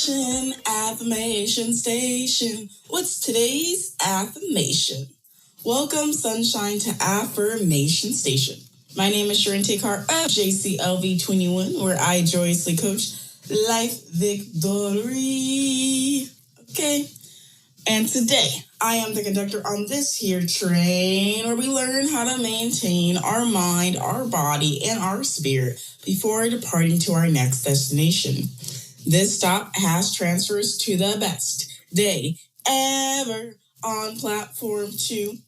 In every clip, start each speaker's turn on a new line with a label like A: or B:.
A: Affirmation Station. What's today's affirmation? Welcome, sunshine, to Affirmation Station. My name is Charente Carr of JCLV21, where I joyously coach life victory. Okay. And today, I am the conductor on this here train where we learn how to maintain our mind, our body, and our spirit before departing to our next destination. This stop has transfers to the best day ever on platform 2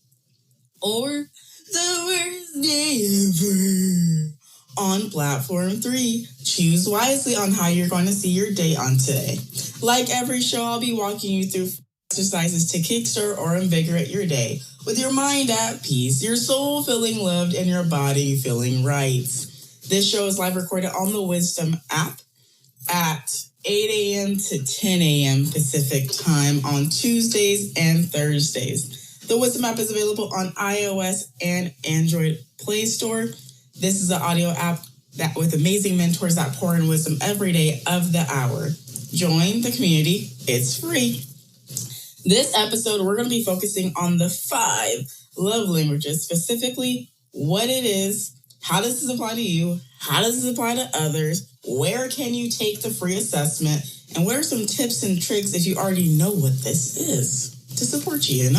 A: or the worst day ever on platform 3. Choose wisely on how you're going to see your day on today. Like every show, I'll be walking you through exercises to kickstart or invigorate your day with your mind at peace, your soul feeling loved, and your body feeling right. This show is live recorded on the Wisdom app at 8 a.m. to 10 a.m. Pacific time on Tuesdays and Thursdays. The Wisdom app is available on iOS and Android Play Store. This is an audio app that with amazing mentors that pour in wisdom every day of the hour. Join the community. It's free. This episode, we're going to be focusing on the 5 love languages, specifically what it is, how does this apply to you, how does this apply to others, where can you take the free assessment, and what are some tips and tricks if you already know what this is to support you,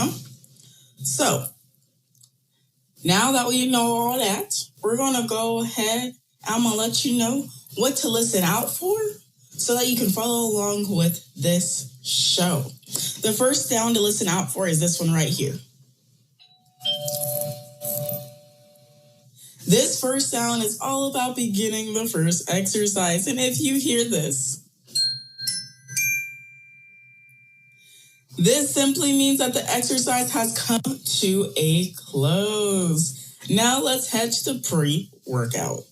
A: So, now that we know all that, we're going to go ahead, I'm going to let you know what to listen out for so that you can follow along with this show. The first sound to listen out for is this one right here. This first sound is all about beginning the first exercise. And if you hear this simply means that the exercise has come to a close. Now let's head to the pre-workout.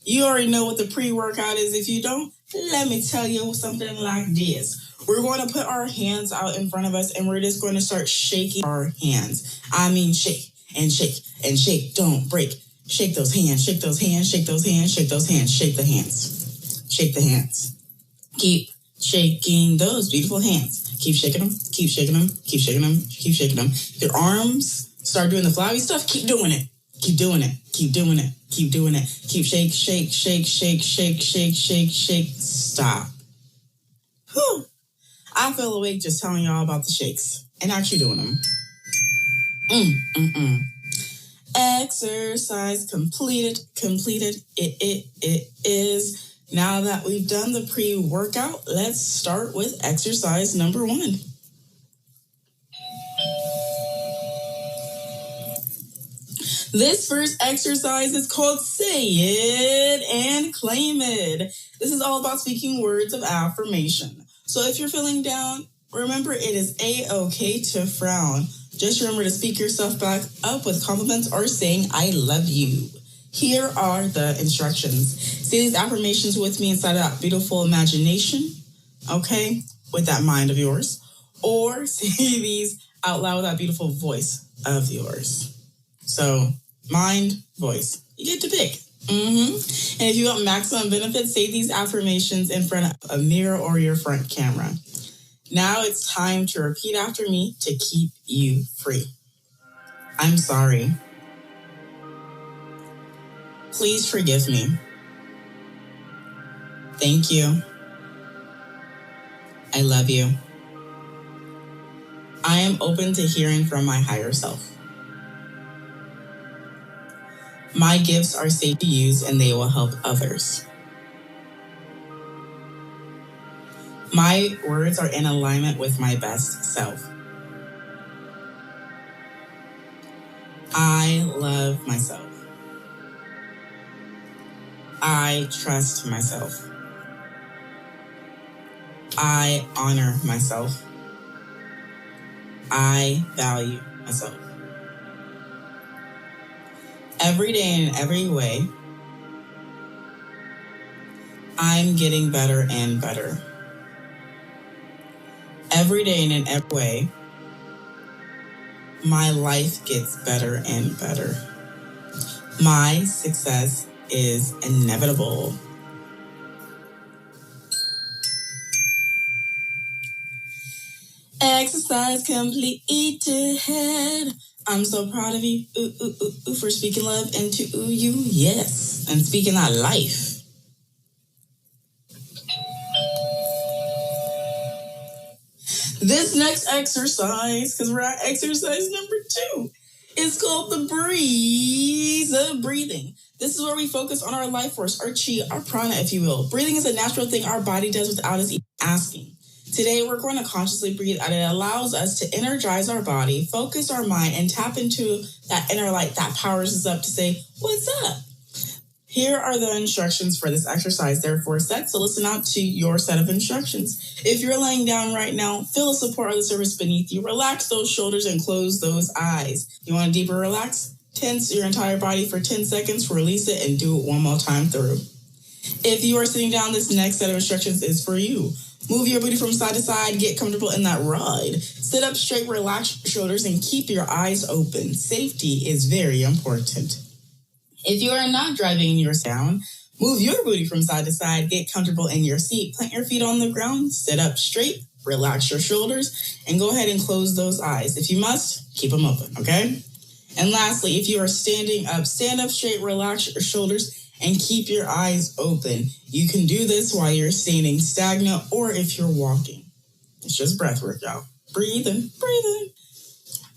A: You already know what the pre-workout is. If you don't, let me tell you something like this. We're going to put our hands out in front of us and we're just going to start shaking our hands. I mean, shake and shake and shake. Don't break. Shake those hands, shake those hands, shake those hands, shake those hands, shake the hands. Shake the hands. Keep shaking those beautiful hands. Keep shaking them, keep shaking them, keep shaking them, keep shaking them. Your arms start doing the flabby stuff. Keep doing it. Keep doing it. Keep doing it. Keep doing it. Keep shake, shake, shake, shake, shake, shake, shake, shake. Stop. Whew. I feel awake just telling y'all about the shakes and actually doing them. Exercise completed. It is. Now that we've done the pre-workout, let's start with exercise number 1. This first exercise is called Say It and Claim It. This is all about speaking words of affirmation. So if you're feeling down, remember it is a-okay to frown. Just remember to speak yourself back up with compliments or saying, I love you. Here are the instructions. Say these affirmations with me inside of that beautiful imagination, okay, with that mind of yours. Or say these out loud with that beautiful voice of yours. So, mind, voice. You get to pick. And if you want maximum benefits, say these affirmations in front of a mirror or your front camera. Now it's time to repeat after me to keep you free. I'm sorry. Please forgive me. Thank you. I love you. I am open to hearing from my higher self. My gifts are safe to use and they will help others. My words are in alignment with my best self. I love myself. I trust myself. I honor myself. I value myself. Every day and in every way, I'm getting better and better. Every day and in every way, my life gets better and better. My success is inevitable. Exercise completed. I'm so proud of you for speaking love into you, yes, and speaking that life. This next exercise, because we're at exercise number 2, is called the breeze of breathing. This is where we focus on our life force, our chi, our prana, if you will. Breathing is a natural thing our body does without us even asking. Today, we're going to consciously breathe, and it allows us to energize our body, focus our mind, and tap into that inner light that powers us up to say, what's up? Here are the instructions for this exercise. There are 4 sets, so listen out to your set of instructions. If you're laying down right now, feel the support of the surface beneath you. Relax those shoulders and close those eyes. You want a deeper relax? Tense your entire body for 10 seconds, release it, and do it one more time through. If you are sitting down, this next set of instructions is for you. Move your booty from side to side, get comfortable in that ride. Sit up straight, relax your shoulders, and keep your eyes open. Safety is very important. If you are not driving and you're down, move your booty from side to side, get comfortable in your seat, plant your feet on the ground, sit up straight, relax your shoulders, and go ahead and close those eyes. If you must, keep them open, okay? And lastly, if you are standing up, stand up straight, relax your shoulders, and keep your eyes open. You can do this while you're standing stagnant or if you're walking. It's just breath work, y'all. Breathe in, breathe in.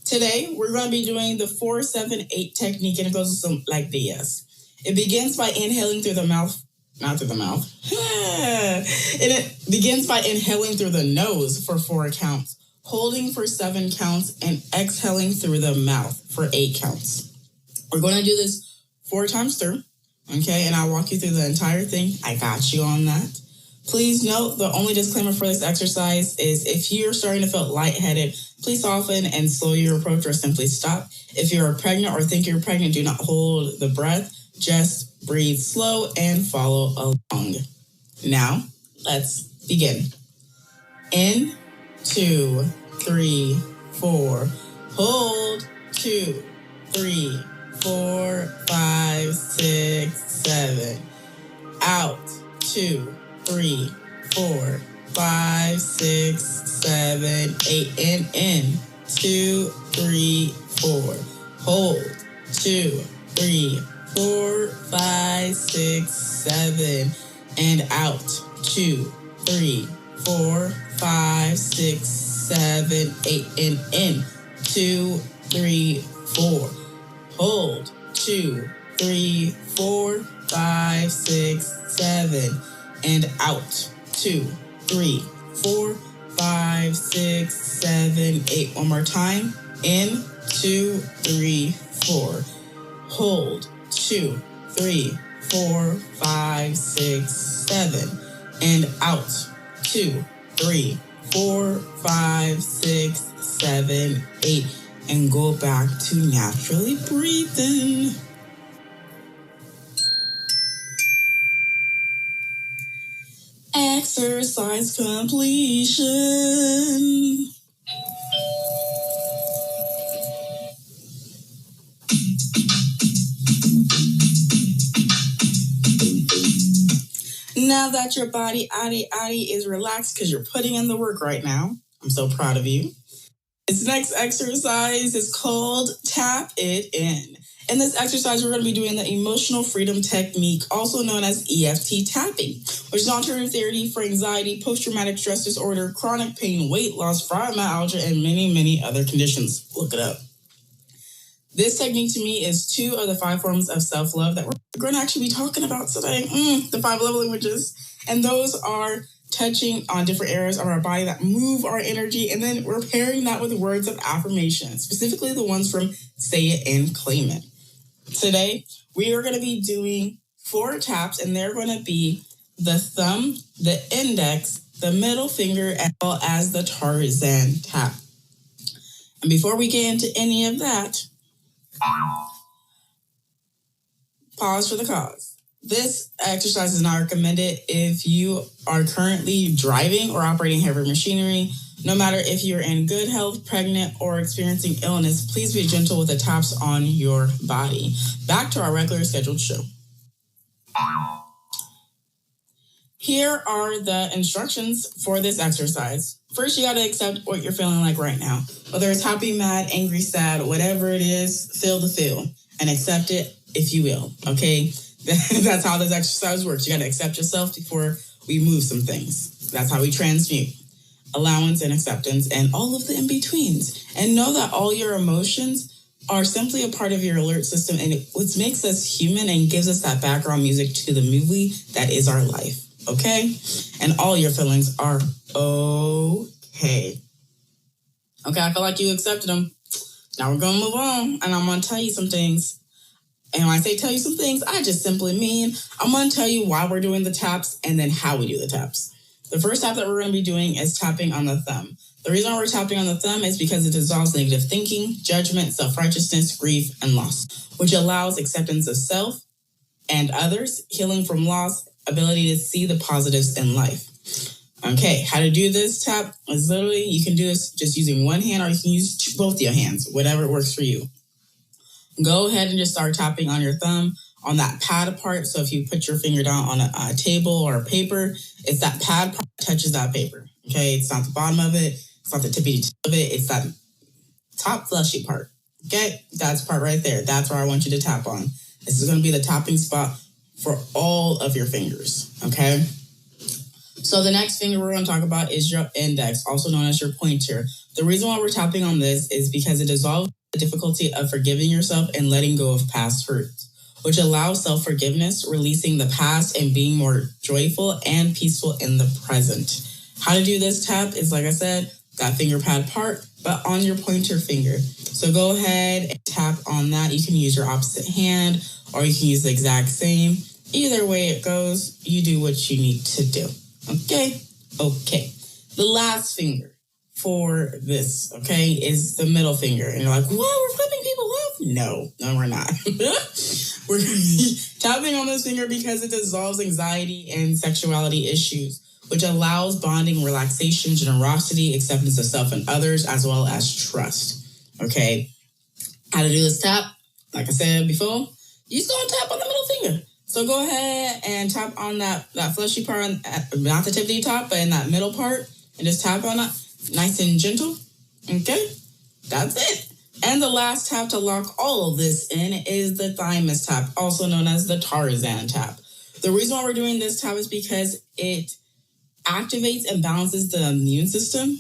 A: Today, we're going to be doing the 4-7-8 technique, and it goes like this. It begins by inhaling through the mouth, not through the mouth. It begins by inhaling through the nose for 4 counts, holding for 7 counts, and exhaling through the mouth for 8 counts. We're going to do this 4 times through, okay? And I'll walk you through the entire thing. I got you on that. Please note, the only disclaimer for this exercise is if you're starting to feel lightheaded, please soften and slow your approach or simply stop. If you're pregnant or think you're pregnant, do not hold the breath. Just breathe slow and follow along. Now, let's begin. In, 2, 3, 4. Hold, 2, 3, 4, 5, 6, 7. Out, 2, 3, 4, 5, 6, 7, 8, and in. 2, 3, 4. Hold. 2, 3, 4, 5, 6, 7, and out. 2, 3, 4, 5, 6, 7, 8, and in. 2, 3, 4. Hold. 2, 3, 4, 5, 6, 7. And out. 2, 3, 4, 5, 6, 7, 8. One more time. In. 2, 3, 4. Hold. 2, 3, 4, 5, 6, 7. And out. 2, 3, 4, 5, 6, 7, 8. And go back to naturally breathing. Exercise completion. Now that your body, is relaxed because you're putting in the work right now, I'm so proud of you. This next exercise is called Tap It In. In this exercise, we're going to be doing the emotional freedom technique, also known as EFT tapping, which is alternative therapy for anxiety, post-traumatic stress disorder, chronic pain, weight loss, fibromyalgia, and many, many other conditions. Look it up. This technique to me is 2 of the 5 forms of self-love that we're going to actually be talking about today. The 5 love languages. And those are touching on different areas of our body that move our energy, and then we're pairing that with words of affirmation, specifically the ones from Say It and Claim It. Today, we are going to be doing 4 taps, and they're going to be the thumb, the index, the middle finger, as well as the Tarzan tap. And before we get into any of that, pause for the cause. This exercise is not recommended if you are currently driving or operating heavy machinery, No matter if you're in good health, pregnant, or experiencing illness, please be gentle with the taps on your body. Back to our regular scheduled show. Here are the instructions for this exercise. First, you got to accept what you're feeling like right now. Whether it's happy, mad, angry, sad, whatever it is, feel the feel and accept it if you will, okay? That's how this exercise works. You got to accept yourself before we move some things. That's how we transmute. Allowance and acceptance and all of the in-betweens. And know that all your emotions are simply a part of your alert system, and what makes us human and gives us that background music to the movie that is our life. Okay? And all your feelings are okay. Okay, I feel like you accepted them. Now we're going to move on, and I'm going to tell you some things. And when I say tell you some things, I just simply mean I'm going to tell you why we're doing the taps and then how we do the taps. The first tap that we're going to be doing is tapping on the thumb. The reason why we're tapping on the thumb is because it dissolves negative thinking, judgment, self-righteousness, grief, and loss, which allows acceptance of self and others, healing from loss, ability to see the positives in life. Okay, how to do this tap is literally, you can do this just using one hand or you can use both your hands, whatever works for you. Go ahead and just start tapping on your thumb on that pad part. So if you put your finger down on a table or a paper, it's that pad part that touches that paper. Okay, it's not the bottom of it. It's not the tippy tip of it. It's that top fleshy part. Okay, that's part right there. That's where I want you to tap on. This is going to be the tapping spot for all of your fingers. Okay. So the next finger we're going to talk about is your index, also known as your pointer. The reason why we're tapping on this is because it dissolves the difficulty of forgiving yourself and letting go of past hurts, which allows self-forgiveness, releasing the past, and being more joyful and peaceful in the present. How to do this tap is, like I said, that finger pad part, but on your pointer finger. So go ahead and tap on that. You can use your opposite hand or you can use the exact same. Either way it goes, you do what you need to do. Okay? Okay. The last finger for this, okay, is the middle finger. And you're like, what? We're flipping people off? No, we're not. We're tapping on this finger because it dissolves anxiety and sexuality issues, which allows bonding, relaxation, generosity, acceptance of self and others, as well as trust. Okay? How to do this tap? Like I said before, you're just going to tap on the middle finger. So go ahead and tap on that fleshy part, not the tip of the top, but in that middle part, and just tap on it nice and gentle. Okay? That's it. And the last tap to lock all of this in is the thymus tap, also known as the Tarzan tap. The reason why we're doing this tap is because it activates and balances the immune system.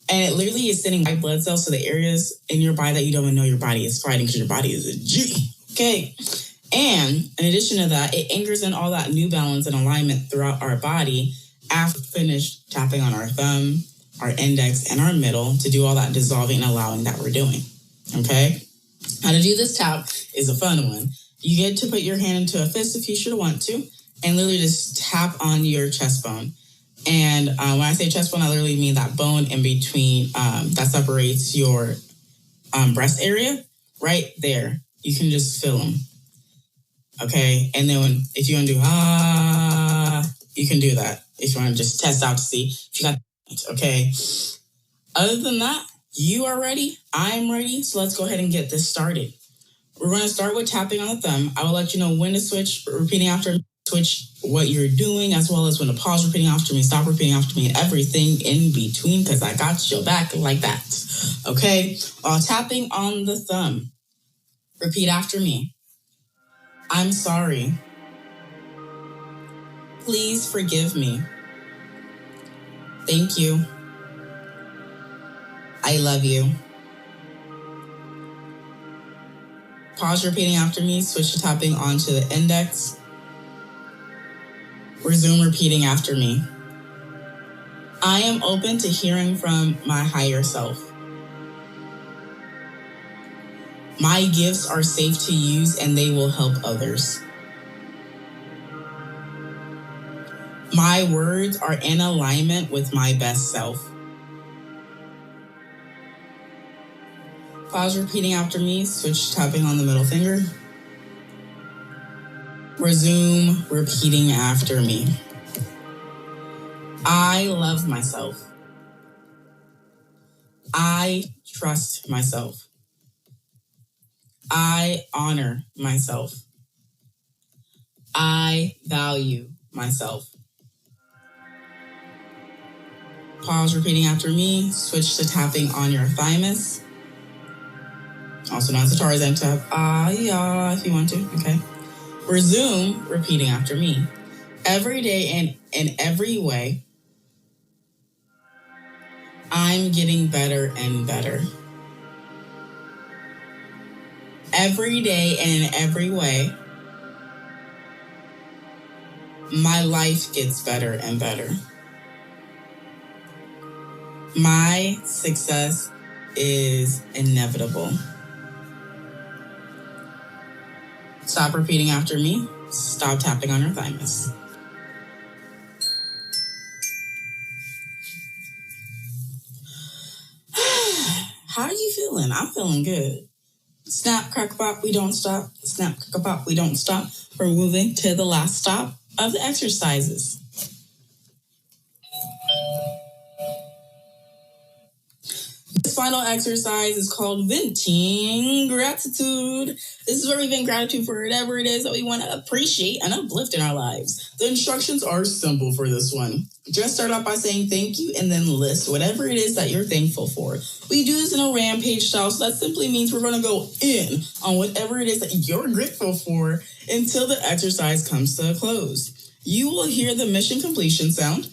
A: And it literally is sending white blood cells to the areas in your body that you don't even know your body is fighting because your body is a G. Okay? And in addition to that, it anchors in all that new balance and alignment throughout our body after we finish tapping on our thumb, our index, and our middle to do all that dissolving and allowing that we're doing. Okay? How to do this tap is a fun one. You get to put your hand into a fist if you should want to, and literally just tap on your chest bone. And when I say chest bone, I literally mean that bone in between that separates your breast area. Right there. You can just feel them. Okay? And then if you want to do you can do that. If you want to just test out to see if you got it. Okay? Other than that, you are ready. I'm ready. So let's go ahead and get this started. We're going to start with tapping on the thumb. I will let you know when to switch, repeating after me, switch what you're doing, as well as when to pause repeating after me, stop repeating after me, and everything in between, because I got your back like that. Okay? While tapping on the thumb, repeat after me. I'm sorry. Please forgive me. Thank you. I love you. Pause repeating after me, switch to tapping onto the index. Resume repeating after me. I am open to hearing from my higher self. My gifts are safe to use and they will help others. My words are in alignment with my best self. Pause repeating after me, switch to tapping on the middle finger. Resume repeating after me. I love myself. I trust myself. I honor myself. I value myself. Pause repeating after me. Switch to tapping on your thymus. Also known as the Tarzan tap. Ah, yeah, if you want to. Okay. Resume repeating after me. Every day and in every way, I'm getting better and better. Every day and in every way, my life gets better and better. My success is inevitable. Stop repeating after me. Stop tapping on your thymus. How are you feeling? I'm feeling good. Snap, crack, pop, we don't stop. Snap, crack, pop, we don't stop. We're moving to the last stop of the exercises. This final exercise is called venting gratitude. This is where we vent gratitude for whatever it is that we want to appreciate and uplift in our lives. The instructions are simple for this one. Just start off by saying thank you and then list whatever it is that you're thankful for. We do this in a rampage style, so that simply means we're going to go in on whatever it is that you're grateful for until the exercise comes to a close. You will hear the mission completion sound,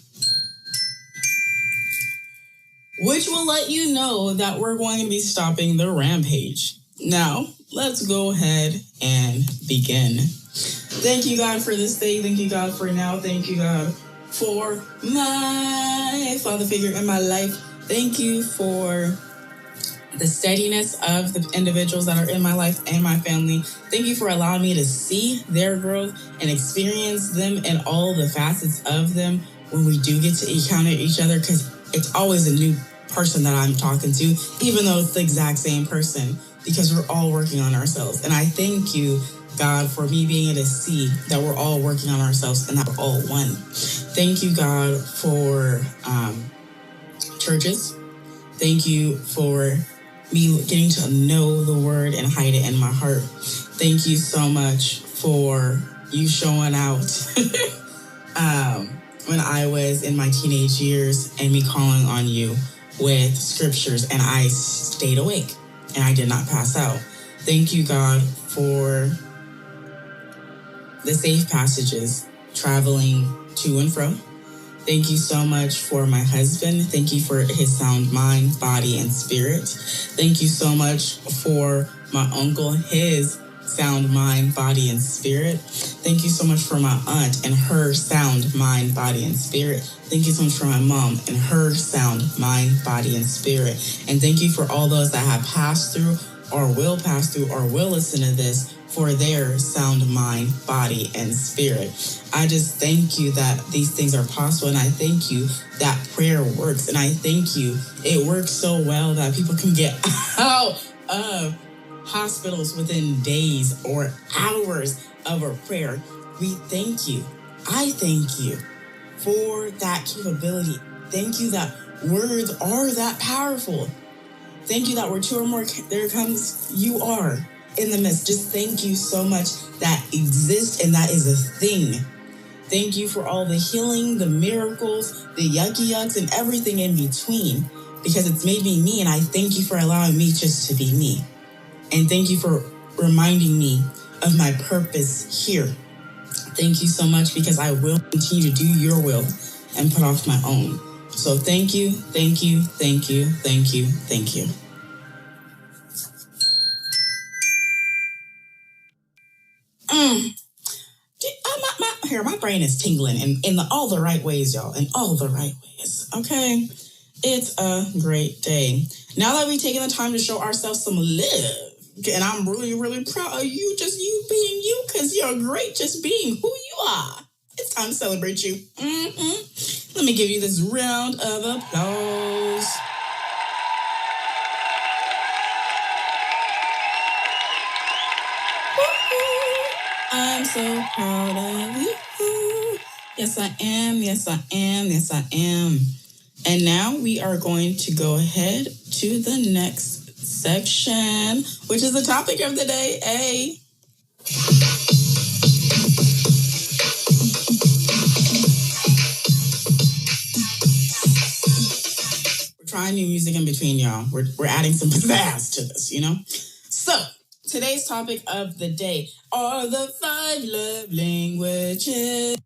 A: which will let you know that we're going to be stopping the rampage. Now, let's go ahead and begin. Thank you, God, for this day. Thank you, God, for now. Thank you, God, for my father figure in my life. Thank you for the steadiness of the individuals that are in my life and my family. Thank you for allowing me to see their growth and experience them and all the facets of them when we do get to encounter each other, because it's always a new person that I'm talking to, even though it's the exact same person, because we're all working on ourselves. And I thank you, God, for me being able to see that we're all working on ourselves and that we're all one. Thank you, God, for churches. Thank you for me getting to know the word and hide it in my heart. Thank you so much for you showing out when I was in my teenage years and me calling on you with scriptures, and I stayed awake and I did not pass out. Thank you, God, for the safe passages traveling to and fro. Thank you so much for my husband. Thank you for his sound mind, body, and spirit. Thank you so much for my uncle, his sound mind, body, and spirit. Thank you so much for my aunt and her sound mind, body, and spirit. Thank you so much for my mom and her sound mind, body, and spirit. And thank you for all those that have passed through or will pass through or will listen to this for their sound mind, body, and spirit. I just thank you that these things are possible, and I thank you that prayer works, and I thank you it works so well that people can get out of hospitals within days or hours of a prayer. We thank you. I thank you for that capability. Thank you that words are that powerful. Thank you that where two or more there comes, you are in the midst. Just thank you so much that exists and that is a thing. Thank you for all the healing, the miracles, the yucky yucks, and everything in between, because it's made me me, and I thank you for allowing me just to be me. And thank you for reminding me of my purpose here. Thank you so much, because I will continue to do your will and put off my own. So thank you, thank you, thank you, thank you, thank you. My brain is tingling in all the right ways, y'all, in all the right ways, okay? It's a great day. Now that we've taken the time to show ourselves some love, and I'm really, really proud of you, just you being you, because you're great just being who you are. It's time to celebrate you. Let me give you this round of applause. I'm so proud of you. Yes, I am. Yes, I am. Yes, I am. And now we are going to go ahead to the next section, which is the topic of the day, A. We're trying new music in between, y'all. We're adding some pizzazz to this, So, today's topic of the day are the 5 love languages.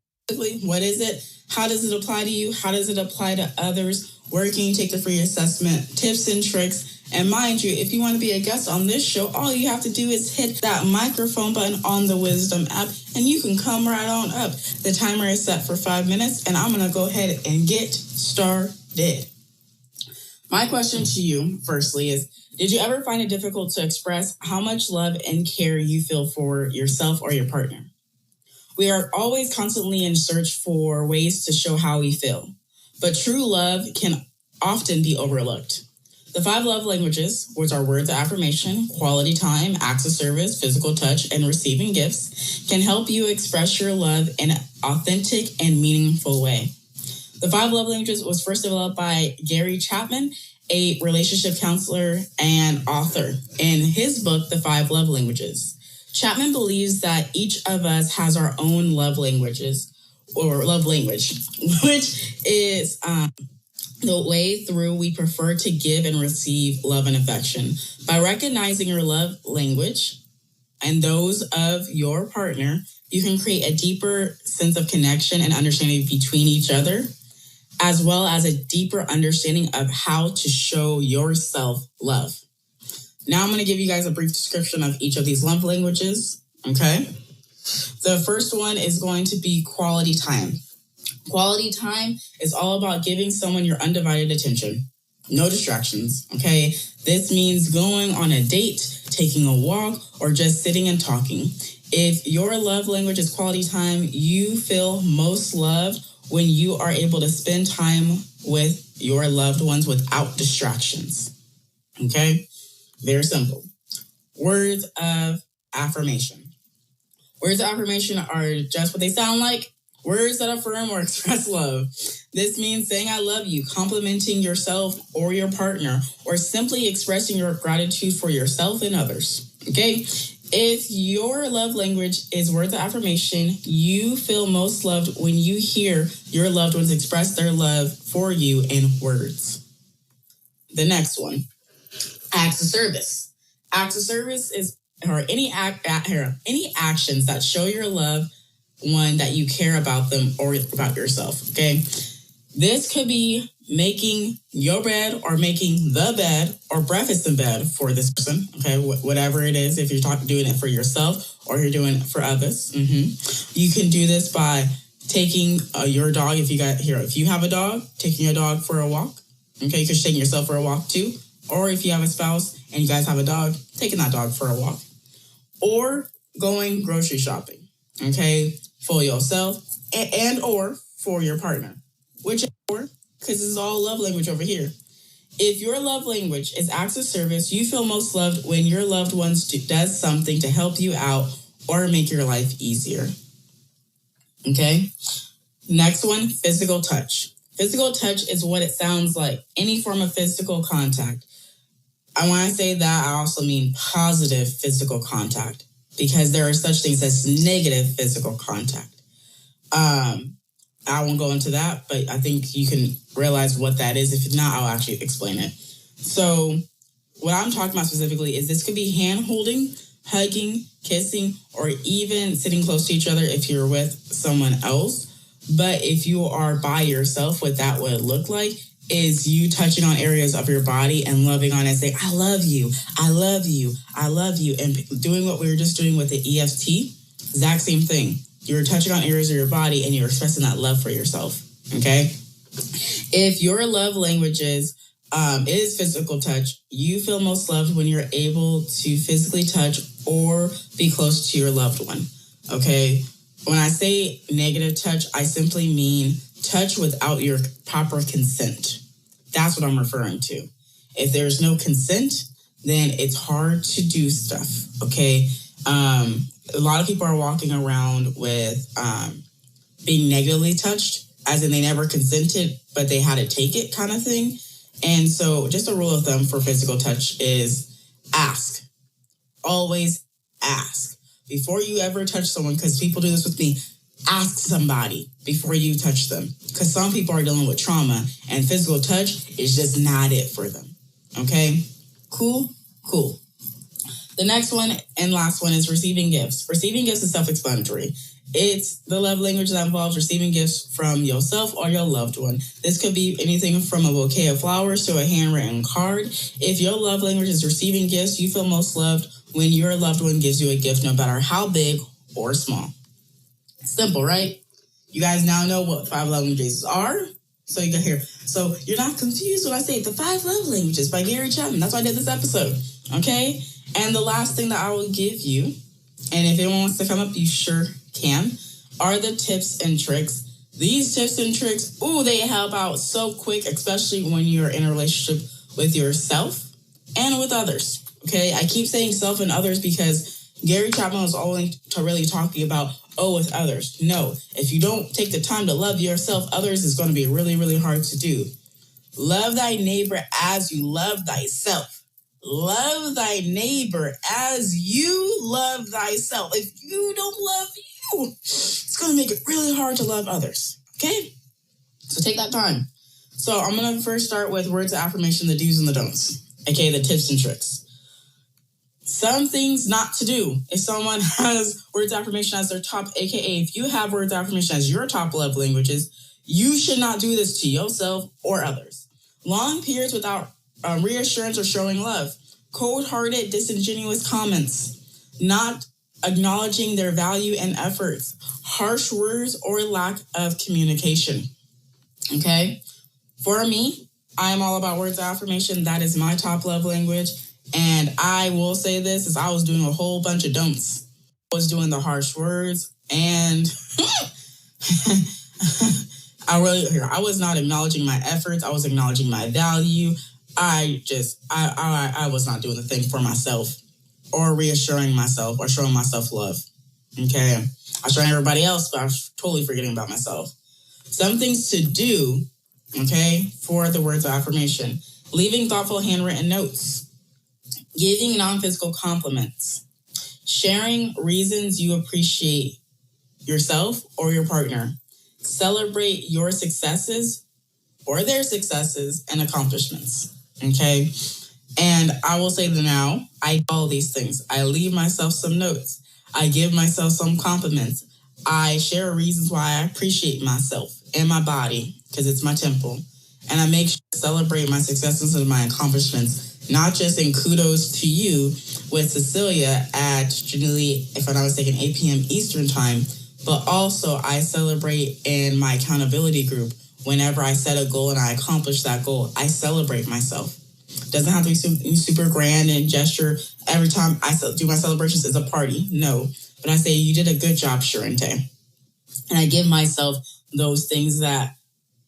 A: What is it? How does it apply to you? How does it apply to others? Where can you take the free assessment? Tips and tricks. And mind you, if you want to be a guest on this show, all you have to do is hit that microphone button on the Wisdom app, and you can come right on up. The timer is set for 5 minutes, and I'm going to go ahead and get started. My question to you, firstly, is did you ever find it difficult to express how much love and care you feel for yourself or your partner? We are always constantly in search for ways to show how we feel, but true love can often be overlooked. The 5 love languages, which are words of affirmation, quality time, acts of service, physical touch, and receiving gifts, can help you express your love in an authentic and meaningful way. The 5 love languages was first developed by Gary Chapman, a relationship counselor and author, in his book, The 5 Love Languages. Chapman believes that each of us has our own love languages, or love language, which is the way through we prefer to give and receive love and affection. By recognizing your love language and those of your partner, you can create a deeper sense of connection and understanding between each other, as well as a deeper understanding of how to show yourself love. Now I'm going to give you guys a brief description of each of these love languages, okay? The first one is going to be quality time. Quality time is all about giving someone your undivided attention. No distractions, okay? This means going on a date, taking a walk, or just sitting and talking. If your love language is quality time, you feel most loved when you are able to spend time with your loved ones without distractions, okay? Very simple. Words of affirmation. Words of affirmation are just what they sound like. Words that affirm or express love. This means saying I love you, complimenting yourself or your partner, or simply expressing your gratitude for yourself and others. Okay? If your love language is words of affirmation, you feel most loved when you hear your loved ones express their love for you in words. The next one. Acts of service. Acts of service is any actions that show your love, one, that you care about them or about yourself, okay? This could be making your bed or making the bed or breakfast in bed for this person, okay? Whatever it is, if you're doing it for yourself or you're doing it for others. You can do this by taking your dog, if you have a dog, taking your dog for a walk, okay? You can take yourself for a walk too. Or if you have a spouse and you guys have a dog, taking that dog for a walk. Or going grocery shopping, okay, for yourself and or for your partner. Whichever, because it's all love language over here. If your love language is acts of service, you feel most loved when your loved ones does something to help you out or make your life easier. Okay? Next one, physical touch. Physical touch is what it sounds like, any form of physical contact. And when I say that, I also mean positive physical contact, because there are such things as negative physical contact. I won't go into that, but I think you can realize what that is. If not, I'll actually explain it. So what I'm talking about specifically is this could be hand holding, hugging, kissing, or even sitting close to each other if you're with someone else. But if you are by yourself, what that would look like is you touching on areas of your body and loving on it, saying, I love you, I love you, I love you. And doing what we were just doing with the EFT, exact same thing. You're touching on areas of your body and you're expressing that love for yourself, okay? If your love languages is physical touch, you feel most loved when you're able to physically touch or be close to your loved one, okay? When I say negative touch, I simply mean touch without your proper consent. That's what I'm referring to. If there's no consent, then it's hard to do stuff, okay? A lot of people are walking around with being negatively touched. as in they never consented, but they had to take it kind of thing. And so just a rule of thumb for physical touch is ask. Always ask. Before you ever touch someone, because people do this with me, ask somebody before you touch them. Because some people are dealing with trauma, and physical touch is just not it for them. Okay? Cool? Cool. The next one and last one is receiving gifts. Receiving gifts is self-explanatory. It's the love language that involves receiving gifts from yourself or your loved one. This could be anything from a bouquet of flowers to a handwritten card. If your love language is receiving gifts, you feel most loved when your loved one gives you a gift, no matter how big or small. Simple, right? You guys now know what 5 love languages are. So you can hear. So you're not confused when I say the 5 love languages by Gary Chapman. That's why I did this episode. Okay? And the last thing that I will give you, and if anyone wants to come up, you sure can, are the tips and tricks. These tips and tricks, they help out so quick, especially when you're in a relationship with yourself and with others. Okay? I keep saying self and others because Gary Chapman was only really talking about, with others. No, if you don't take the time to love yourself, others is going to be really, really hard to do. Love thy neighbor as you love thyself. Love thy neighbor as you love thyself. If you don't love you, it's going to make it really hard to love others. Okay? So take that time. So I'm going to first start with words of affirmation, the do's and the don'ts. Okay, the tips and tricks. Some things not to do. If someone has words of affirmation as their top, aka if you have words of affirmation as your top love languages, you should not do this to yourself or others. Long periods without reassurance or showing love. Cold-hearted, disingenuous comments. Not acknowledging their value and efforts. Harsh words or lack of communication. Okay? For me, I am all about words of affirmation. That is my top love language. And I will say this, is I was doing a whole bunch of don'ts. I was doing the harsh words, and I was not acknowledging my efforts. I was acknowledging my value. I was not doing the thing for myself or reassuring myself or showing myself love. Okay. I was showing everybody else, but I was totally forgetting about myself. Some things to do, okay, for the words of affirmation. Leaving thoughtful handwritten notes. Giving non-physical compliments. Sharing reasons you appreciate yourself or your partner. Celebrate your successes or their successes and accomplishments. Okay? And I will say that now, I do all these things. I leave myself some notes. I give myself some compliments. I share reasons why I appreciate myself and my body, because it's my temple. And I make sure to celebrate my successes and my accomplishments, not just in kudos to you with Cecilia at generally, if I'm not mistaken, 8 p.m. Eastern time, but also I celebrate in my accountability group. Whenever I set a goal and I accomplish that goal, I celebrate myself. Doesn't have to be super grand and gesture. Every time I do my celebrations is a party. No. But I say, you did a good job, Charente. And I give myself those things that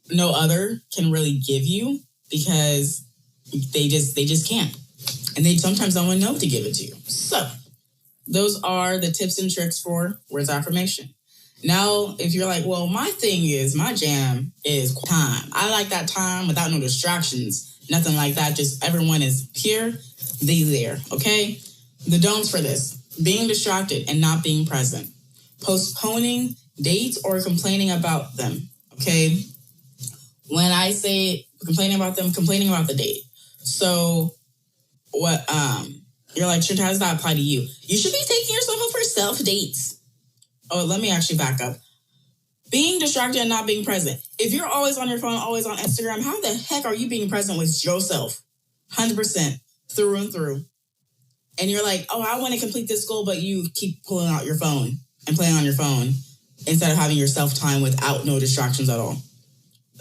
A: no other can really give you because they just can't. And they sometimes don't even know to give it to you. So those are the tips and tricks for words of affirmation. Now, if you're like, well, my jam is time. I like that time without no distractions, nothing like that. Just everyone is here, they there, okay? The don'ts for this: being distracted and not being present. Postponing dates or complaining about them, okay? When I say complaining about them, complaining about the date. So what, you're like, Trent, how does that apply to you? You should be taking yourself out for self-dates. Oh, let me actually back up. Being distracted and not being present. If you're always on your phone, always on Instagram, how the heck are you being present with yourself? 100% through and through. And you're like, I want to complete this goal, but you keep pulling out your phone and playing on your phone instead of having your self-time without no distractions at all.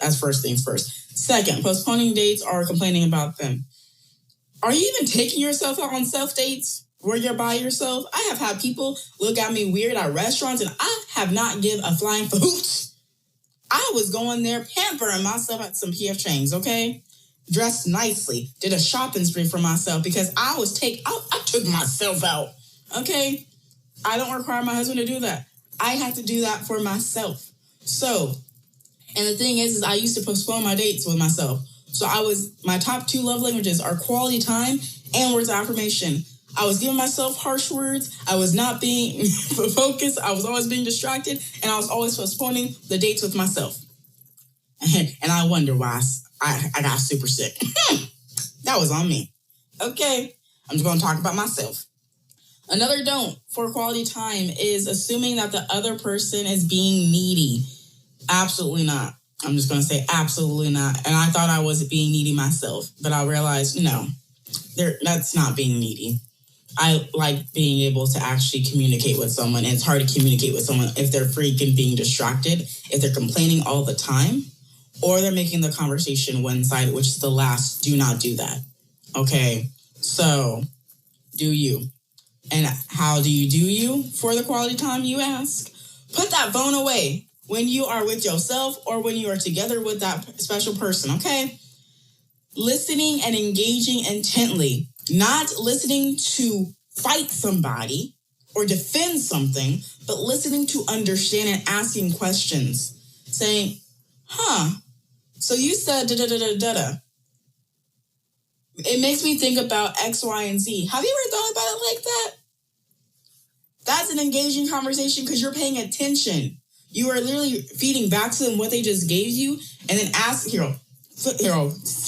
A: That's first things first. Second, postponing dates or complaining about them. Are you even taking yourself out on self-dates where you're by yourself? I have had people look at me weird at restaurants, and I have not give a flying hoot. I was going there pampering myself at some PF Chang's, okay? Dressed nicely. Did a shopping spree for myself because I took myself out, okay? I don't require my husband to do that. I have to do that for myself. So And the thing is I used to postpone my dates with myself. So my top 2 love languages are quality time and words of affirmation. I was giving myself harsh words. I was not being focused. I was always being distracted. And I was always postponing the dates with myself. And I wonder why I got super sick. That was on me. Okay, I'm just going to talk about myself. Another don't for quality time is assuming that the other person is being needy. Absolutely not. I'm just going to say absolutely not. And I thought I was being needy myself, but I realized, no, that's not being needy. I like being able to actually communicate with someone. And it's hard to communicate with someone if they're freaking being distracted, if they're complaining all the time, or they're making the conversation one-sided, which is the last. Do not do that. Okay, so do you. And how do you for the quality time, you ask? Put that phone away when you are with yourself or when you are together with that special person, okay? Listening and engaging intently, not listening to fight somebody or defend something, but listening to understand and asking questions. Saying, so you said da-da-da-da-da-da. It makes me think about X, Y, and Z. Have you ever thought about it like that? That's an engaging conversation because you're paying attention. You are literally feeding back to them what they just gave you, and then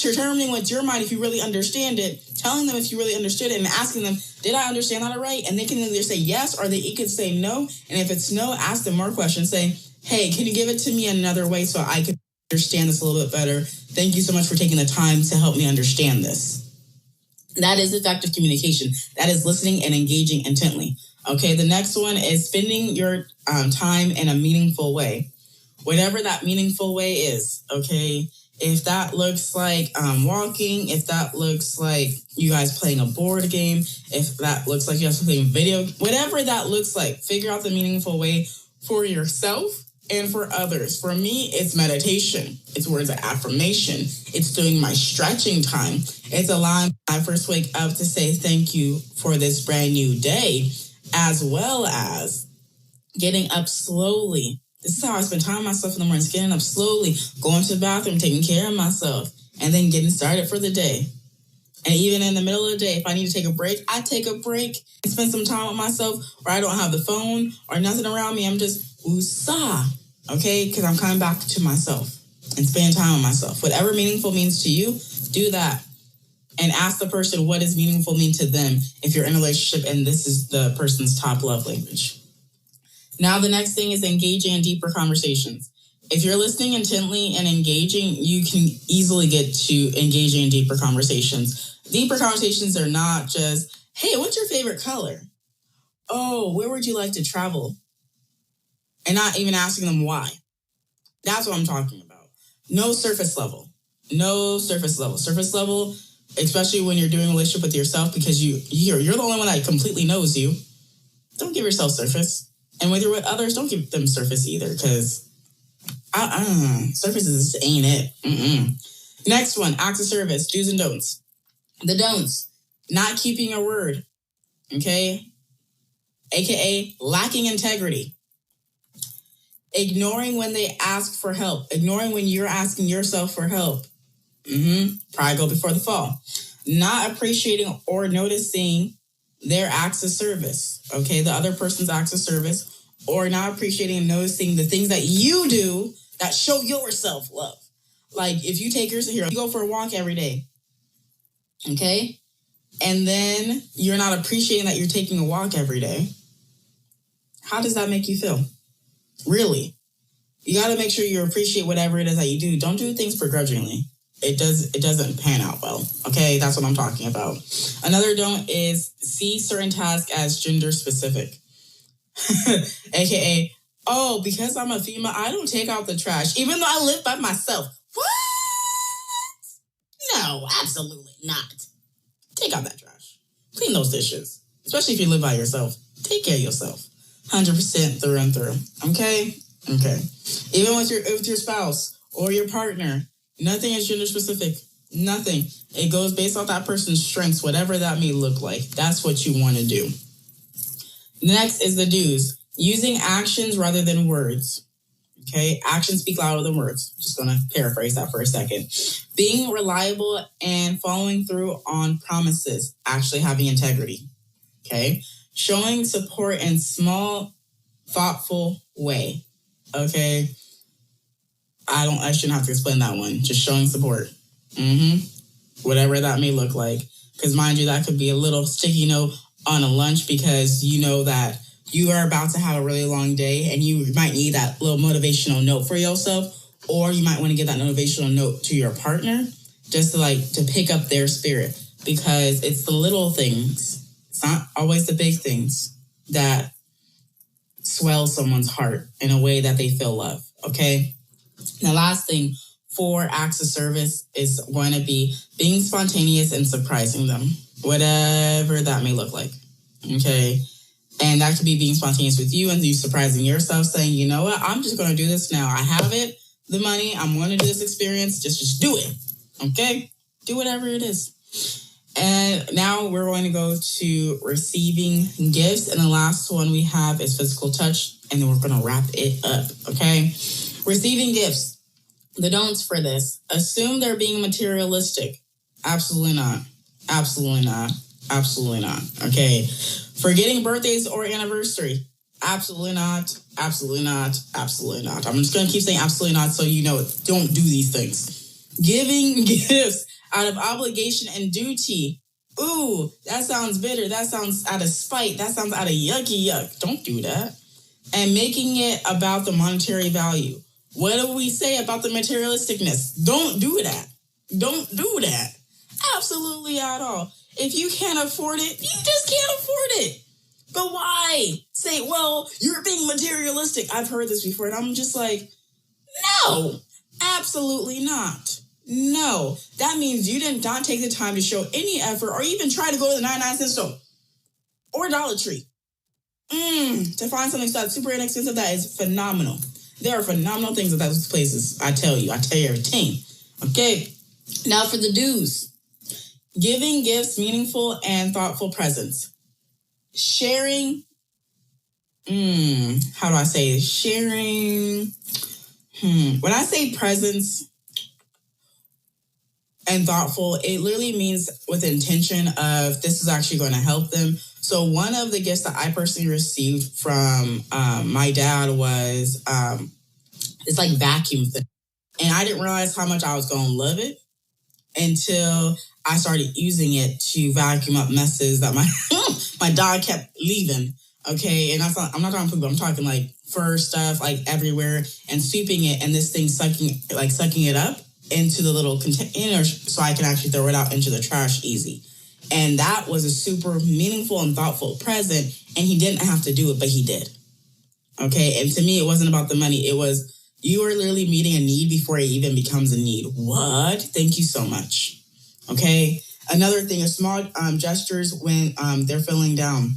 A: determining what's your mind if you really understand it, telling them if you really understood it, and asking them, did I understand that right? And they can either say yes or they could say no. And if it's no, ask them more questions. Say, hey, can you give it to me another way so I can understand this a little bit better? Thank you so much for taking the time to help me understand this. That is effective communication. That is listening and engaging intently. Okay, the next one is spending your time in a meaningful way. Whatever that meaningful way is, okay? If that looks like walking, if that looks like you guys playing a board game, if that looks like you guys playing video, whatever that looks like, figure out the meaningful way for yourself and for others. For me, it's meditation. It's words of affirmation. It's doing my stretching time. It's allowing when I first wake up to say thank you for this brand new day, as well as getting up slowly. This is how I spend time with myself in the mornings, getting up slowly, going to the bathroom, taking care of myself, and then getting started for the day. And even in the middle of the day, if I need to take a break, I take a break and spend some time with myself where I don't have the phone or nothing around me. I'm just woosah, okay? Because I'm coming back to myself and spending time with myself. Whatever meaningful means to you, do that. And ask the person what does meaningful mean to them if you're in a relationship and this is the person's top love language. Now, the next thing is engaging in deeper conversations. If you're listening intently and engaging, you can easily get to engaging in deeper conversations. Deeper conversations are not just, hey, what's your favorite color? Oh, where would you like to travel? And not even asking them why. That's what I'm talking about. No surface level. No surface level. Surface level, especially when you're doing a relationship with yourself, because you're the only one that completely knows you. Don't give yourself surface. And when you're with others, don't give them surface either, because surface just ain't it. Next one, acts of service, do's and don'ts. The don'ts, not keeping your word, okay? AKA lacking integrity. Ignoring when they ask for help. Ignoring when you're asking yourself for help. Pride go before the fall. Not appreciating or noticing their acts of service, okay? The other person's acts of service, or not appreciating and noticing the things that you do that show your self-love. Like if you take yourself here, you go for a walk every day, okay? And then you're not appreciating that you're taking a walk every day. How does that make you feel? Really? You got to make sure you appreciate whatever it is that you do. Don't do things begrudgingly. It doesn't pan out well. Okay, that's what I'm talking about. Another don't is see certain tasks as gender specific. AKA, oh, because I'm a female, I don't take out the trash, even though I live by myself. What? No, absolutely not. Take out that trash. Clean those dishes. Especially if you live by yourself. Take care of yourself. 100% through and through. Okay? Okay. Even with your spouse or your partner, nothing is gender specific. Nothing. It goes based on that person's strengths, whatever that may look like. That's what you want to do. Next is the do's. Using actions rather than words. Okay, actions speak louder than words. Just going to paraphrase that for a second. Being reliable and following through on promises, actually having integrity. Okay, showing support in small, thoughtful way. Okay, I shouldn't have to explain that one. Just showing support. Whatever that may look like. Because mind you, that could be a little sticky note on a lunch because you know that you are about to have a really long day and you might need that little motivational note for yourself, or you might want to give that motivational note to your partner just to pick up their spirit, because it's the little things. It's not always the big things that swell someone's heart in a way that they feel love. Okay. The last thing for acts of service is going to be being spontaneous and surprising them, whatever that may look like. Okay. And that could be being spontaneous with you and you surprising yourself, saying, you know what, I'm just going to do this now. I have it, the money, I'm going to do this experience. Just do it. Okay. Do whatever it is. And now we're going to go to receiving gifts. And the last one we have is physical touch. And then we're going to wrap it up. Okay. Receiving gifts. The don'ts for this. Assume they're being materialistic. Absolutely not. Absolutely not. Absolutely not. Okay. Forgetting birthdays or anniversary. Absolutely not. Absolutely not. Absolutely not. I'm just going to keep saying absolutely not so you know it. Don't do these things. Giving gifts out of obligation and duty. Ooh, that sounds bitter. That sounds out of spite. That sounds out of yucky yuck. Don't do that. And making it about the monetary value. What do we say about the materialisticness? Don't do that. Don't do that. Absolutely at all. If you can't afford it, you just can't afford it. But why? Say, well, you're being materialistic. I've heard this before, and I'm just like, no, absolutely not. No. That means you did not take the time to show any effort or even try to go to the 99-cent store or Dollar Tree to find something that's super inexpensive that is phenomenal. There are phenomenal things at those places. I tell you everything. Okay. Now for the do's. Giving gifts, meaningful and thoughtful presents. Sharing. How do I say it? Sharing. When I say presents and thoughtful, it literally means with intention of this is actually going to help them. So one of the gifts that I personally received from my dad was this like vacuum thing. And I didn't realize how much I was going to love it until I started using it to vacuum up messes that my dog kept leaving. Okay, and I'm not talking poop, I'm talking like fur stuff like everywhere and sweeping it, and this thing sucking it up into the little container so I can actually throw it out into the trash easy. And that was a super meaningful and thoughtful present, and he didn't have to do it, but he did. Okay, and to me, it wasn't about the money. It was, you are literally meeting a need before it even becomes a need. What? Thank you so much. Okay, another thing is small gestures when they're feeling down.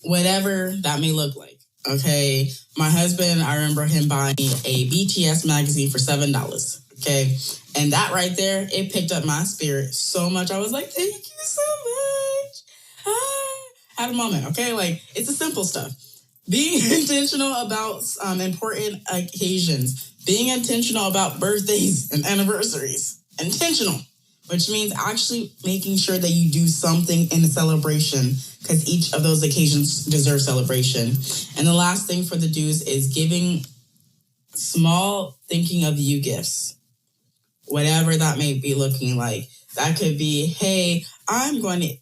A: Whatever that may look like. Okay, my husband, I remember him buying a BTS magazine for $7. Okay, and that right there, it picked up my spirit so much. I was like, thank you so much. Had a moment. Okay, like it's the simple stuff. Being intentional about important occasions. Being intentional about birthdays and anniversaries. Intentional. Which means actually making sure that you do something in a celebration, because each of those occasions deserve celebration. And the last thing for the do's is giving small thinking of you gifts, whatever that may be looking like. That could be, hey, I'm going to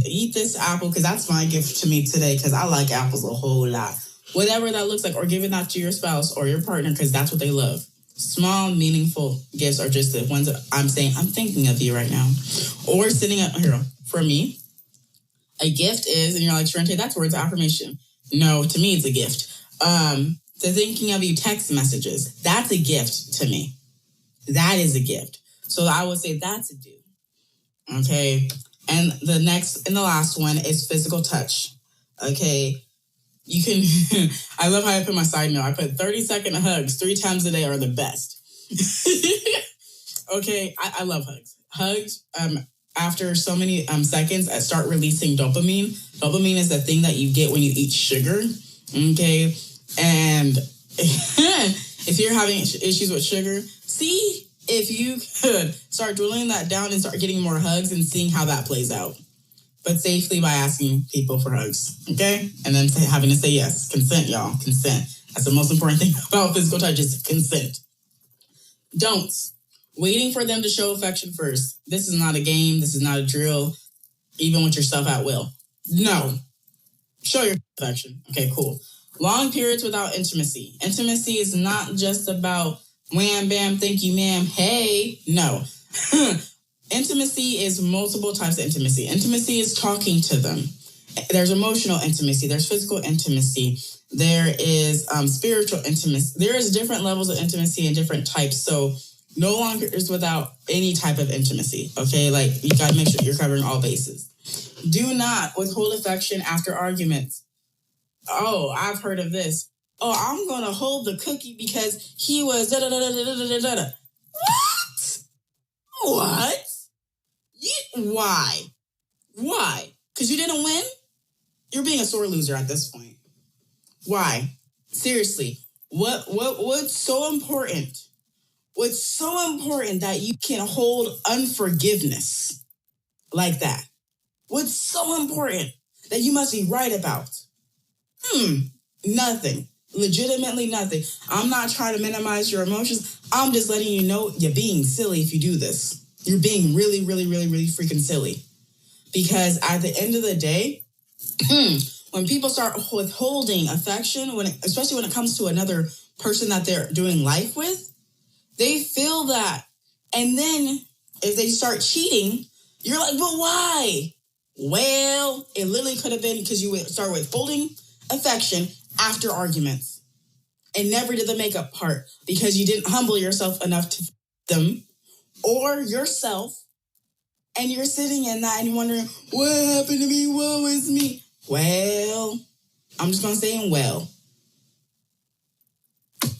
A: eat this apple because that's my gift to me today because I like apples a whole lot. Whatever that looks like, or giving that to your spouse or your partner because that's what they love. Small, meaningful gifts are just the ones that I'm saying, I'm thinking of you right now. Or sitting up here. For me, a gift is, and you're like, Charente, that's words of affirmation. No, to me, it's a gift. The thinking of you text messages, that's a gift to me. That is a gift. So I would say that's a do. Okay. And the next and the last one is physical touch. Okay. You can, I love how I put my side note. I put 30-second hugs 3 times a day are the best. Okay, I love hugs. Hugs, after so many seconds, I start releasing dopamine. Dopamine is the thing that you get when you eat sugar. Okay, and If you're having issues with sugar, see if you could start dwindling that down and start getting more hugs and seeing how that plays out. But safely by asking people for hugs, okay? And then having to say yes. Consent, y'all. Consent. That's the most important thing about physical touch is consent. Don'ts. Waiting for them to show affection first. This is not a game. This is not a drill. Even with yourself at will. No. Show your affection. Okay, cool. Long periods without intimacy. Intimacy is not just about wham, bam, thank you, ma'am, hey. No. Intimacy is multiple types of intimacy. Intimacy is talking to them. There's emotional intimacy. There's physical intimacy. There is spiritual intimacy. There is different levels of intimacy and different types. So no longer is without any type of intimacy. Okay, like you got to make sure you're covering all bases. Do not withhold affection after arguments. Oh, I've heard of this. Oh, I'm going to hold the cookie because he was da-da-da-da-da-da-da-da. What? Why? Why? Because you didn't win? You're being a sore loser at this point. Why? Seriously, what's so important? What's so important that you can hold unforgiveness like that? What's so important that you must be right about? Nothing. Legitimately nothing. I'm not trying to minimize your emotions. I'm just letting you know you're being silly if you do this. You're being really, really, really, really freaking silly. Because at the end of the day, when people start withholding affection, especially when it comes to another person that they're doing life with, they feel that. And then if they start cheating, you're like, but why? Well, it literally could have been because you start withholding affection after arguments and never did the makeup part because you didn't humble yourself enough to them or yourself. And you're sitting in that and you're wondering, what happened to me? Woe is me. Well, I'm just going to say, well,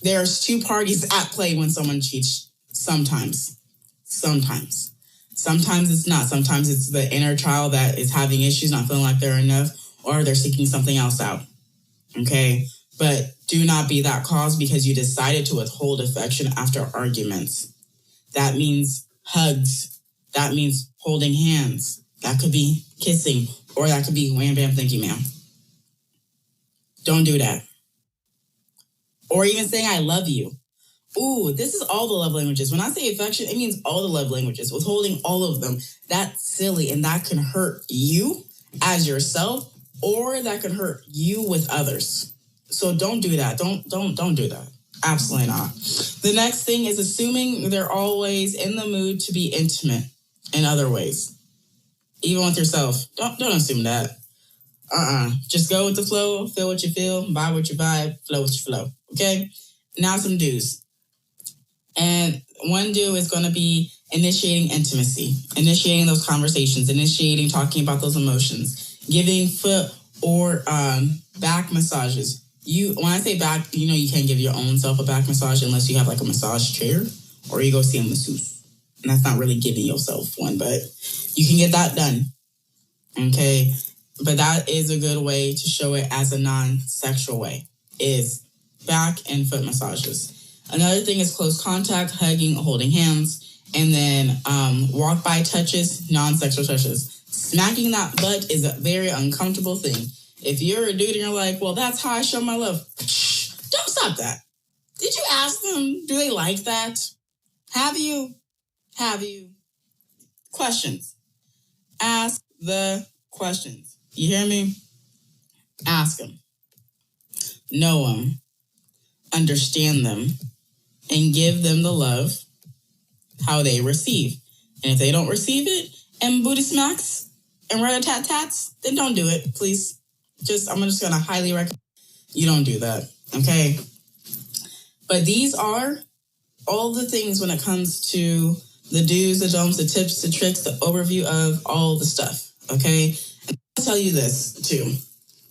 A: there's two parties at play when someone cheats. Sometimes it's not. Sometimes it's the inner child that is having issues, not feeling like they're enough, or they're seeking something else out. Okay? But do not be that cause because you decided to withhold affection after arguments. That means hugs. That means holding hands. That could be kissing, or that could be wham, bam, thank you, ma'am. Don't do that. Or even saying, I love you. Ooh, this is all the love languages. When I say affection, it means all the love languages, withholding all of them. That's silly, and that can hurt you as yourself, or that can hurt you with others. So don't do that. Don't do that. Absolutely not. The next thing is assuming they're always in the mood to be intimate in other ways. Even with yourself. Don't assume that. Just go with the flow, feel what you feel, vibe what you vibe, flow what you flow. Okay? Now some do's. And one do is going to be initiating intimacy, initiating those conversations, initiating talking about those emotions, giving foot or back massages. When I say back, you can't give your own self a back massage unless you have like a massage chair or you go see a masseuse. And that's not really giving yourself one, but you can get that done. Okay? But that is a good way to show it as a non-sexual way, is back and foot massages. Another thing is close contact, hugging, holding hands, and then walk-by touches, non-sexual touches. Smacking that butt is a very uncomfortable thing. If you're a dude and you're like, well, that's how I show my love. Don't stop that. Did you ask them? Do they like that? Have you? Questions. Ask the questions. You hear me? Ask them. Know them. Understand them. And give them the love how they receive. And if they don't receive it and booty smacks and rat-a-tat-tats, then don't do it, please. I'm just going to highly recommend you don't do that, okay? But these are all the things when it comes to the do's, the don'ts, the tips, the tricks, the overview of all the stuff, okay? And I'll tell you this, too,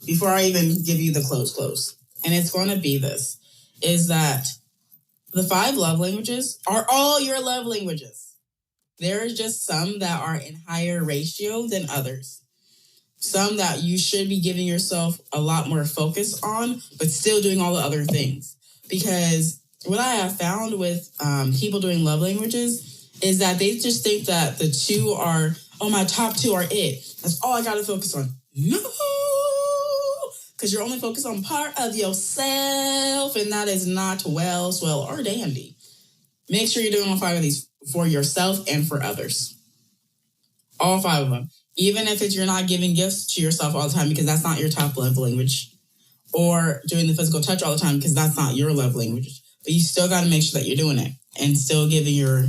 A: before I even give you the close. And it's going to be this, is that the 5 love languages are all your love languages. There are just some that are in higher ratio than others. Some that you should be giving yourself a lot more focus on, but still doing all the other things. Because what I have found with people doing love languages is that they just think that the two are, my top two are it. That's all I got to focus on. No, because you're only focused on part of yourself, and that is not well, swell, or dandy. Make sure you're doing all 5 of these for yourself and for others. All 5 of them. Even if you're not giving gifts to yourself all the time because that's not your top love language, or doing the physical touch all the time because that's not your love language. But you still got to make sure that you're doing it and still giving your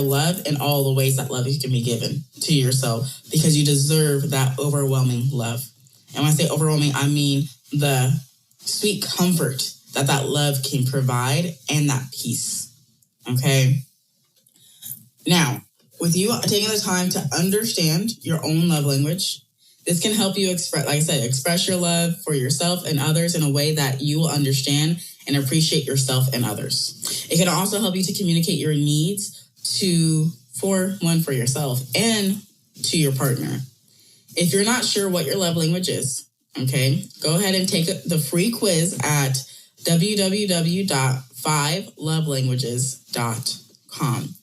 A: love in all the ways that love can be given to yourself, because you deserve that overwhelming love. And when I say overwhelming, I mean the sweet comfort that love can provide and that peace. Okay? Now, with you taking the time to understand your own love language, this can help you express your love for yourself and others in a way that you will understand and appreciate yourself and others. It can also help you to communicate your needs for yourself and to your partner. If you're not sure what your love language is, okay, go ahead and take the free quiz at www.5lovelanguages.com.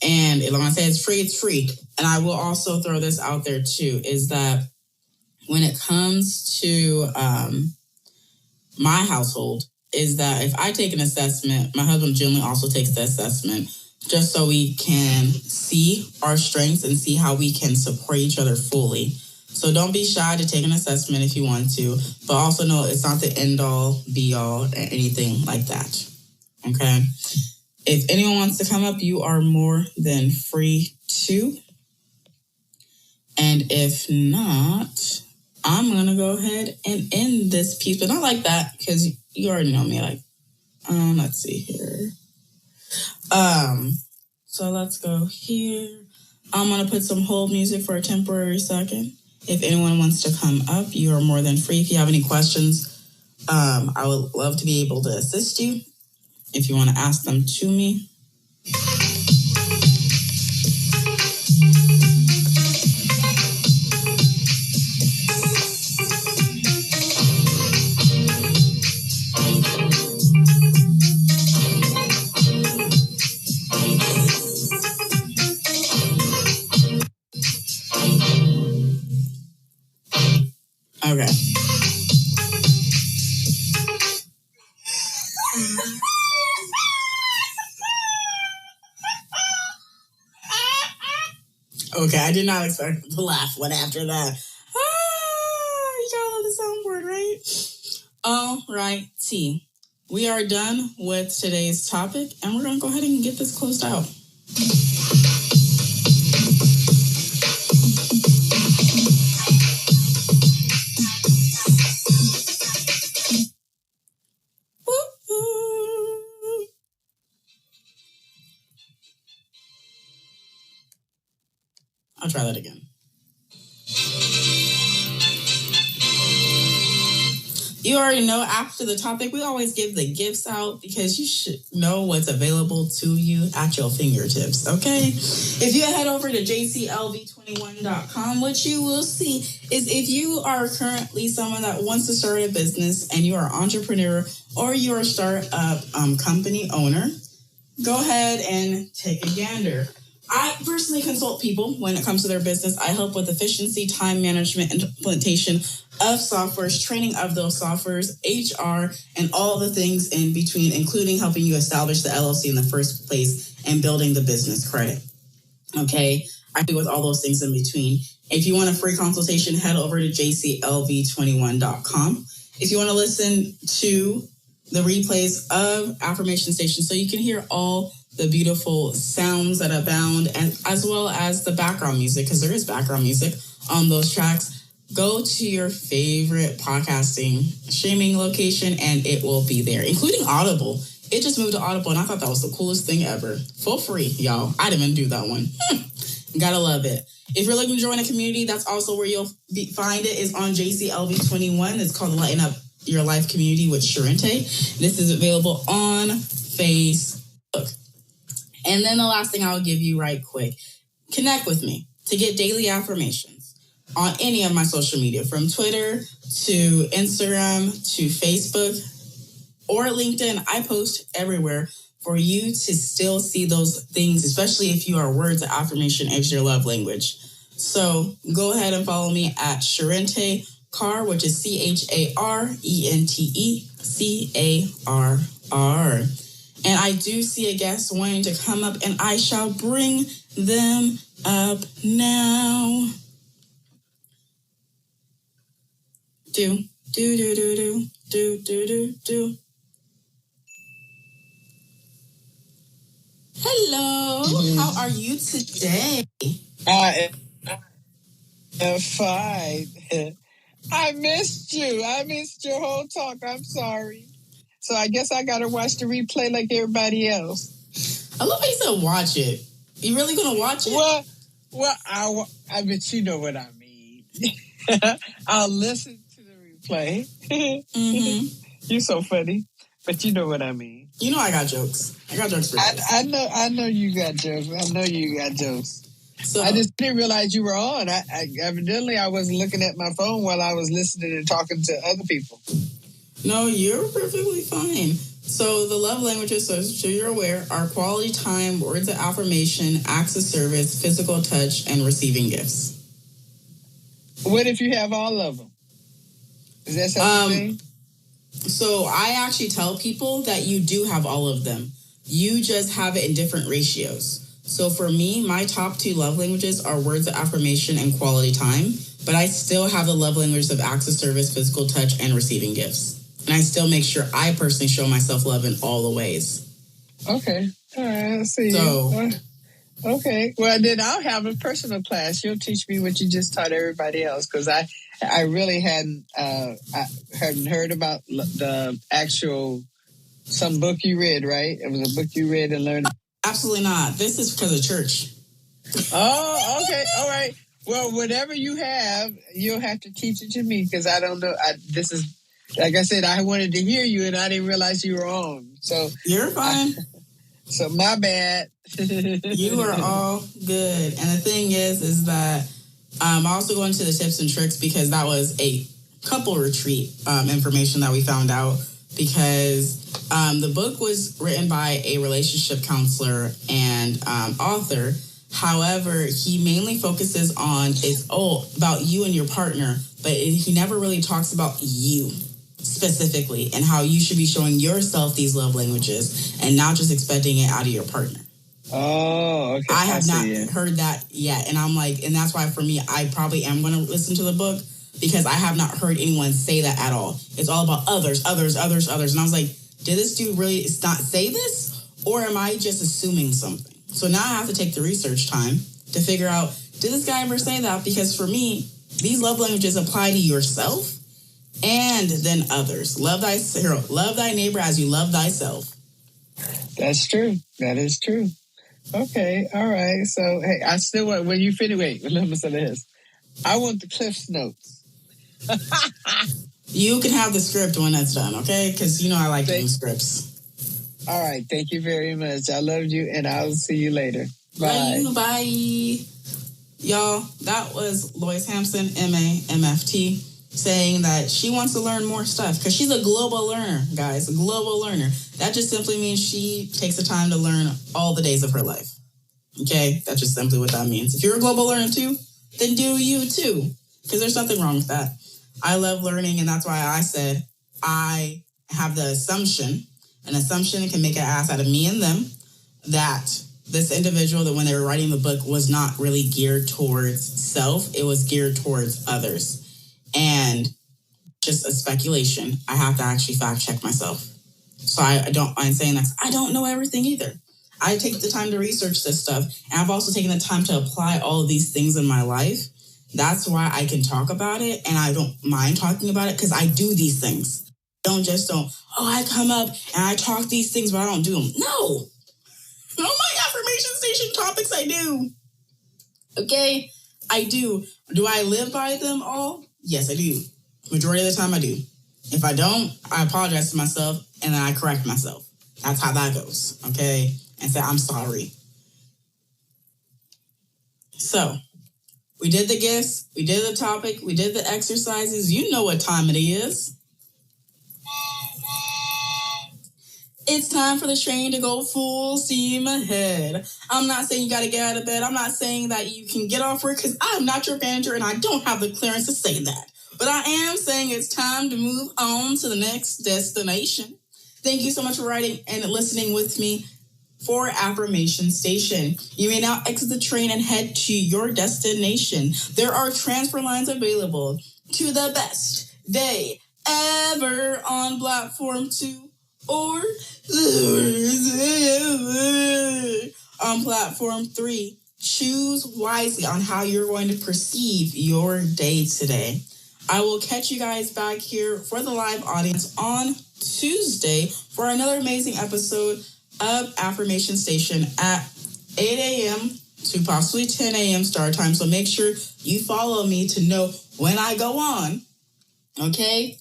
A: And when I say it's free. And I will also throw this out there too, is that when it comes to my household, is that if I take an assessment, my husband generally also takes the assessment, just so we can see our strengths and see how we can support each other fully. So don't be shy to take an assessment if you want to, but also know it's not the end all, be all, anything like that. Okay? If anyone wants to come up, you are more than free to. And if not, I'm going to go ahead and end this piece, but not like that, because you already know me. Let's see here. So let's go here. I'm going to put some hold music for a temporary second. If anyone wants to come up, you are more than free. If you have any questions, I would love to be able to assist you. If you want to ask them to me. Okay. Okay, I did not expect to laugh one after that. You gotta love the soundboard, right? All right, T. We are done with today's topic, and we're going to go ahead and get this closed out. I'll try that again. You already know, after the topic, we always give the gifts out because you should know what's available to you at your fingertips, okay? If you head over to jclv21.com, what you will see is if you are currently someone that wants to start a business and you are an entrepreneur or you're a startup company owner, go ahead and take a gander. I personally consult people when it comes to their business. I help with efficiency, time management, implementation of softwares, training of those softwares, HR, and all the things in between, including helping you establish the LLC in the first place and building the business credit. Okay, I do with all those things in between. If you want a free consultation, head over to jclv21.com. If you want to listen to the replays of Affirmation Station so you can hear all the beautiful sounds that abound, and as well as the background music, because there is background music on those tracks, go to your favorite podcasting streaming location and it will be there, including Audible. It just moved to Audible, and I thought that was the coolest thing ever. For free, y'all. I didn't even do that one. Gotta love it. If you're looking to join a community, that's also where you'll find it, is on JCLV21. It's called Lighten Up Your Life Community with Charente. This is available on Facebook. And then the last thing I'll give you right quick, connect with me to get daily affirmations on any of my social media, from Twitter to Instagram to Facebook. or LinkedIn. I post everywhere for you to still see those things, especially if you are words of affirmation as your love language. So go ahead and follow me at Charente Carr, which is CharenteCarr. And I do see a guest wanting to come up, and I shall bring them up now. Do. Hello, how are you today?
B: I am fine. I missed you. I missed your whole talk. I'm sorry. So I guess I got to watch the replay like everybody else.
A: I love how you said watch it. You really going to watch it?
B: Well, I bet you know what I mean. I'll listen to the replay. Mm-hmm. You're so funny, but you know what I mean.
A: You know I got jokes. I got jokes for you.
B: I know you got jokes. So, I just didn't realize you were on. Evidently I wasn't looking at my phone while I was listening and talking to other people.
A: No, you're perfectly fine. So the love languages, so you're aware, are quality time, words of affirmation, acts of service, physical touch, and receiving gifts.
B: What if you have all of them? Is that something?
A: So I actually tell people that you do have all of them. You just have it in different ratios. So for me, my top 2 love languages are words of affirmation and quality time, but I still have the love languages of acts of service, physical touch, and receiving gifts. And I still make sure I personally show myself love in all the ways.
B: Okay. All right. I'll see you. Okay. Well, then I'll have a personal class. You'll teach me what you just taught everybody else, because I really hadn't heard about the actual, some book you read, right? It was a book you read and learned.
A: Absolutely not. This is because of church.
B: Oh, okay. All right. Well, whatever you have, you'll have to teach it to me, because I don't know. This is, like I said, I wanted to hear you and I didn't realize you were on. So
A: you're fine.
B: So my bad.
A: You are all good. And the thing is that I also go into the tips and tricks, because that was a couple retreat information that we found out, because the book was written by a relationship counselor and author. However, he mainly focuses on about you and your partner, but he never really talks about you specifically and how you should be showing yourself these love languages and not just expecting it out of your partner.
B: Oh, okay.
A: I have not heard that yet. And I'm like, and that's why for me, I probably am going to listen to the book, because I have not heard anyone say that at all. It's all about others. And I was like, did this dude really not say this? Or am I just assuming something? So now I have to take the research time to figure out, did this guy ever say that? Because for me, these love languages apply to yourself and then others. Love thy neighbor as you love thyself.
B: That's true. That is true. Okay. All right. So, hey, I still want, when you finish, wait, let me say this. I want the Cliff's Notes.
A: You can have the script when that's done, okay? Because you know I like doing scripts.
B: All right. Thank you very much. I love you, and I'll see you later. Bye.
A: Bye. Y'all, that was Lois Hampson, MA, MFT, saying that she wants to learn more stuff, because she's a global learner, guys, a global learner. That just simply means she takes the time to learn all the days of her life. Okay? That's just simply what that means. If you're a global learner too, then do you too, because there's nothing wrong with that. I love learning, and that's why I said I have the assumption. An assumption can make an ass out of me and them, that this individual, that when they were writing the book, was not really geared towards self. It was geared towards others. And just a speculation, I have to actually fact check myself. So I don't mind saying that. I don't know everything either. I take the time to research this stuff. And I've also taken the time to apply all of these things in my life. That's why I can talk about it, and I don't mind talking about it, because I do these things. I come up and I talk these things, but I don't do them. No. All my Affirmation Station topics I do. Okay? I do. Do I live by them all? Yes, I do. Majority of the time I do. If I don't, I apologize to myself, and then I correct myself. That's how that goes. Okay? And say, I'm sorry. So, we did the gifts, we did the topic, we did the exercises. You know what time it is. It's time for the train to go full steam ahead. I'm not saying you got to get out of bed. I'm not saying that you can get off work because I'm not your manager and I don't have the clearance to say that. But I am saying it's time to move on to the next destination. Thank you so much for writing and listening with me for Affirmation Station. You may now exit the train and head to your destination. There are transfer lines available to the best day ever on platform 2 or on platform 3. Choose wisely on how you're going to perceive your day today. I will catch you guys back here for the live audience on Tuesday for another amazing episode of Affirmation Station at 8 a.m. to possibly 10 a.m. start time. So make sure you follow me to know when I go on. Okay?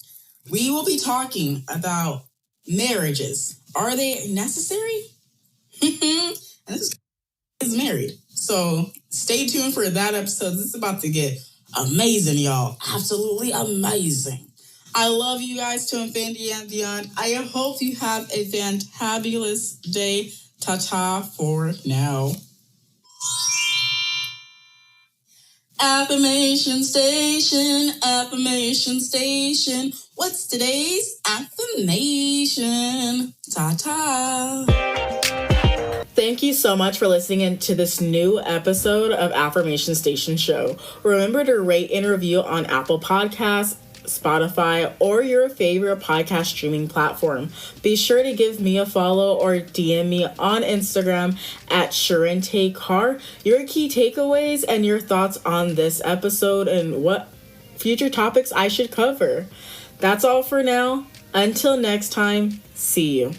A: We will be talking about marriages. Are they necessary? And this is married. So stay tuned for that episode. This is about to get amazing, y'all. Absolutely amazing. I love you guys to infinity and beyond. I hope you have a fantabulous day. Ta-ta for now. Affirmation Station, Affirmation Station. What's today's affirmation? Ta-ta. Thank you so much for listening to this new episode of Affirmation Station Show. Remember to rate and review on Apple Podcasts, Spotify, or your favorite podcast streaming platform. Be sure to give me a follow or DM me on Instagram at Charente Carr your key takeaways and your thoughts on this episode and what future topics I should cover. That's all for now. Until next time, see you.